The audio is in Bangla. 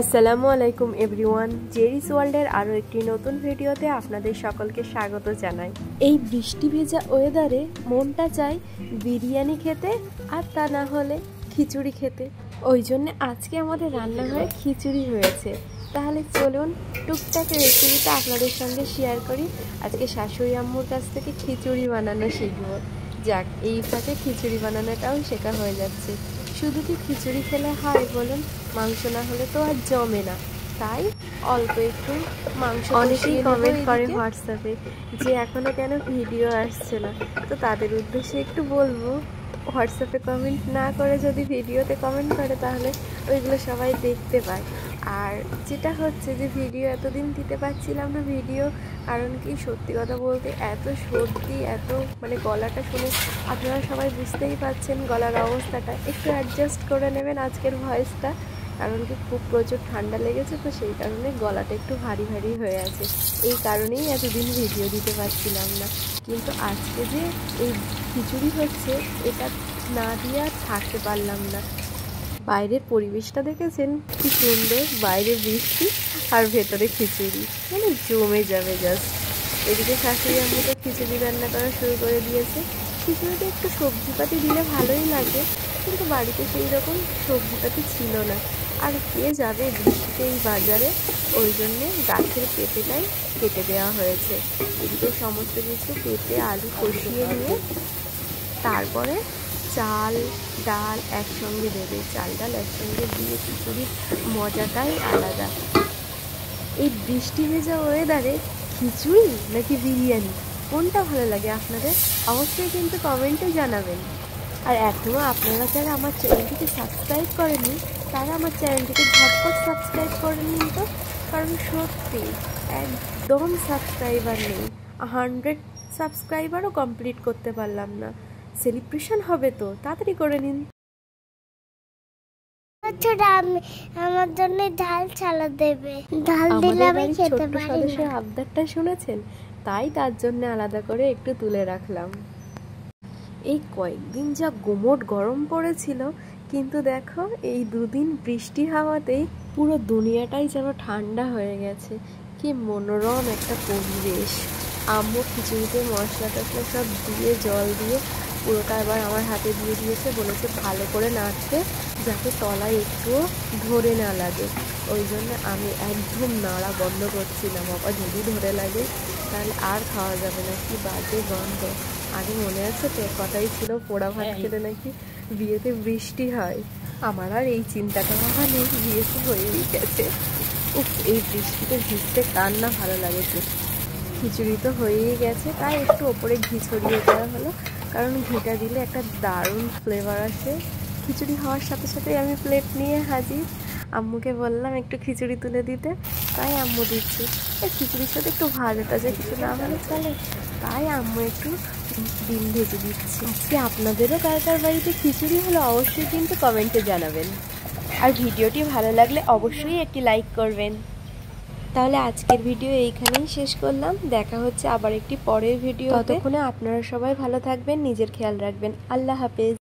আসসালামু আলাইকুম এভরিওয়ান, জেরিস ওয়ার্ল্ডের আরও একটি নতুন ভিডিওতে আপনাদের সকলকে স্বাগত জানাই। এই বৃষ্টি ভেজা ওয়েদারে মনটা চায় বিরিয়ানি খেতে, আর তা না হলে খিচুড়ি খেতে। ওই জন্য আজকে আমাদের রান্নাঘরে খিচুড়ি হয়েছে। তাহলে চলুন টুকটাক রেসিপিটা আপনাদের সঙ্গে শেয়ার করি। আজকে শাশুড়ি আম্মুর কাছ থেকে খিচুড়ি বানানো শিখব। যাক, এই ফাঁকে খিচুড়ি বানানোটাও শেখা হয়ে যাচ্ছে। শুধু কি খিচুড়ি খেলে হয় বলুন? মাংস না হলে তো আর জমে না। তাই অল্প একটু মাংস। অনেকেই কমেন্ট করে হোয়াটসঅ্যাপে যে এখনও কেন ভিডিও আসছে না, তো তাদের উদ্দেশ্যে একটু বলবো, হোয়াটসঅ্যাপে কমেন্ট না করে যদি ভিডিওতে কমেন্ট করে তাহলে ওইগুলো সবাই দেখতে পায়। আর যেটা হচ্ছে যে ভিডিও এতদিন দিতে পারছিলাম না ভিডিও, কারণ কি সত্যি কথা বলতে এত সর্দি, এত গলাটা শুনে আপনারা সবাই বুঝতেই পারছেন গলার অবস্থাটা। একটু অ্যাডজাস্ট করে নেবেন আজকের ভয়েসটা, কারণ কি খুব প্রচুর ঠান্ডা লেগেছে, তো সেই কারণে গলাটা একটু ভারী ভারী হয়ে আছে। এই কারণেই এতদিন ভিডিও দিতে পারছিলাম না। কিন্তু আজকে যে এই খিচুড়ি হচ্ছে, এটা না দিয়ে আর থাকতে পারলাম না। বাইরের পরিবেশটা দেখেছেন কি সুন্দর, বাইরে বৃষ্টি আর ভেতরে খিচুড়ি, জমে যাবে জাস্ট। এদিকে শাশুড়ি আম্মু তো খিচুড়ি রান্না করা শুরু করে দিয়েছে। খিচুড়িতে একটু সবজিপাতি দিলে ভালোই লাগে, কিন্তু বাড়িতে সেই রকম সবজিপাতি ছিল না। আর কে যাবে বৃষ্টিতে এই বাজারে, ওই জন্যে গাছের পেঁপেটাই কেটে দেওয়া হয়েছে। এদিকে সমস্ত কিছু পেঁপে আলু কষিয়ে নিয়ে তারপরে চাল ডাল একসঙ্গে দেবে। চাল ডাল একসঙ্গে দিয়ে খিচুড়ির মজাটাই আলাদা। এই বৃষ্টি ভেজা ওয়েদারে খিচুড়ি নাকি বিরিয়ানি, কোনটা ভালো লাগে আপনাদের? অবশ্যই কিন্তু কমেন্টে জানাবেন। আর এখনও আপনারা যারা আমার চ্যানেলটিকে সাবস্ক্রাইব করেননি, তারা আমার চ্যানেলটিকে ঝটপট সাবস্ক্রাইব করে নিন তো, কারণ সত্যি একদম সাবস্ক্রাইবার নেই। 100 সাবস্ক্রাইবারও কমপ্লিট করতে পারলাম না। সেলিব্রেশন হবে তো, তাড়াতাড়ি করে নিন। আমার জন্য ঝাল ছাড়া দেবে, ঝাল দিলে আমি খেতে পারি না। সদস্যের আবদারটা শুনেছেন, তাই তার জন্য আলাদা করে একটু তুলে রাখলাম। এই কয়েকদিন যা গুমোট গরম পড়েছিল, কিন্তু দেখো এই দুদিন বৃষ্টি হাওয়াতেই পুরো দুনিয়াটাই যেন ঠান্ডা হয়ে গেছে। কি মনোরম একটা পরিবেশ। আম্মু খিচুড়িতে মশলা টশলা সব দিয়ে জল দিয়ে পুরোটা এবার আমার হাতে দিয়ে দিয়েছে, বলেছে ভালো করে নাড়তে, যাতে তলায় একটুও ধরে না লাগে। ওই জন্য আমি একদম নাড়া বন্ধ করছিলাম, বাবা যদি ধরে লাগে তাহলে আর খাওয়া যাবে না। কি বাজে গন্ধ। আগে মনে আছে তো কথাই ছিল পোড়া ভাত খেলে নাকি বিয়েতে বৃষ্টি হয়। আমার আর এই চিন্তাটা ভাবা নেই, বিয়েতে হয়েই গেছে। এই বৃষ্টিতে ভিজতে কার না ভালো লাগেছে। খিচুড়ি তো হয়েই গেছে, তাই একটু ওপরে ঘি ছড়িয়ে দেওয়া হলো, কারণ ঘিটা দিলে একটা দারুণ ফ্লেভার আসে। খিচুড়ি হওয়ার সাথে সাথেই আমি প্লেট নিয়ে হাজির। আম্মুকে বললাম একটু খিচুড়ি তুলে দিতে, তাই আম্মু দিচ্ছে। এই খিচুড়ির সাথে একটু ভাজা টাজা কিছু না হলে চলে, তাই আম্মু একটু ডিম ভেজে দিচ্ছি। আজকে আপনাদেরও কার কার বাড়িতে খিচুড়ি হলো অবশ্যই কিন্তু কমেন্টে জানাবেন। আর ভিডিওটি ভালো লাগলে অবশ্যই একটি লাইক করবেন। তাহলে আজকের ভিডিও এইখানেই শেষ করলাম। দেখা হচ্ছে আবার একটি পরের ভিডিও। ততক্ষণে আপনারা সবাই ভালো থাকবেন, নিজের খেয়াল রাখবেন। আল্লাহ হাফেজ।